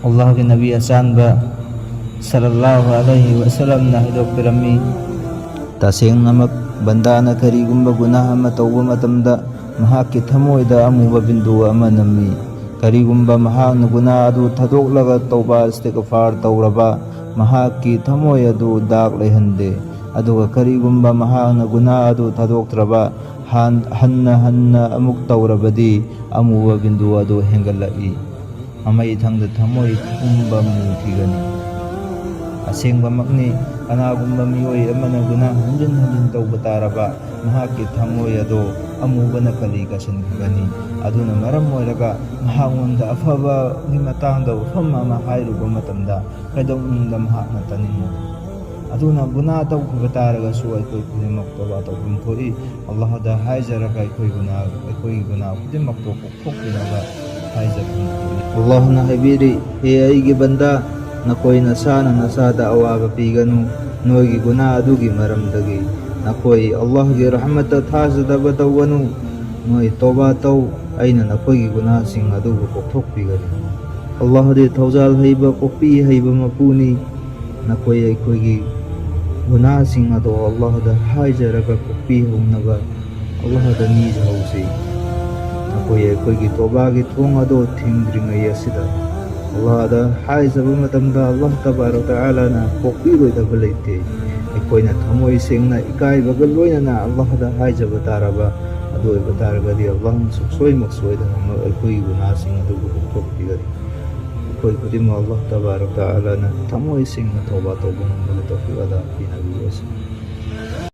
अल्लाह के नबी अचानबा सल्लल्लाहु अलैहि वसल्लम ना हिदोक्पिरम्मी तसेंगनमक बंदाना करीगुंबा गुनाह अमा तौबा मतमदा महाक्की थमोयदा अमुबा बिंदु अमा नम्मी करीगुंबा महाक्ना गुनाह अदु थदोक्लगा तौबा इस्तिगफार तौरबा महाक्की थमोय अदु दाग लेहंदे अदुगा करीगुंबा महाक्ना गुनाह अदु थदोक्त्रबा हन्ना हन्ना अमुक तौरबदी अमुबा बिंदु अदु हेंगलई अमई थंगदा थमोय कुंबा मुखिगनी असेंगबमकनी कनागुंबा मियोय अमना गुनाह हंजिन हंजिन तौबा तारबा महाक्की थमोय अदु अमुबना कली कसनखिगनी अदुना मरम ओइरगा महागोंदा अफबा नि मतांगदा वफम अमा हाइरुबा मतमदा कदौनिंदा महाक्ना तनिमो अदुना गुनाह तौखिबा तारगसु अखोय खुदिमक तौबा तौफम थोई अल्लाहदा हाइजरगा अखोय गुनाह खुदिमक तो कोक्थोक्पिनगा हाइजरफम थोई अल्लाहना हाइबिरी हे आइगे बंदा नकोय नसाना नसादा अवाबा पीगनु नोयगी गुनाह अदुगी मरमदगी नकोय अल्लाह की रहमत थाजदबा तौवनु नोय तौबा तौ अइना नकोयगी गुनाह सिंह अदुबु कोक्थोक्पिगनी अल्लाह दे थौजाल हैबा कोक्पी हैबा मपुनी नकोय अखोयगी गुनाह सिंह अदो अल्लाह दा हाइजरगा कोक्पी होनबा अल्लाह दा नीजहौसी नकोय अखोयगी तौबागी थोंग अदो थिंग्रिंगै असिदा अल्लाह दा हाइजबा मतमदा अल्लाह तबारक तआला ना कोक्पी रोइदबा लेते अखोयना थमोय सेंगना इकाइबगा लोइना अल्लाह दा हाइजबा तारबा अदोइबा तारगदी अल्लाह सुक्सोय मक्सोयदना अखोयगी गुनाह सिंह अदुबु कोक्थोक्पिगनी अखोय खुदिमक अल्लाह तबारक तआला ना थमोय सेंगना तौबा तौबा तौफीक अदा पिनबी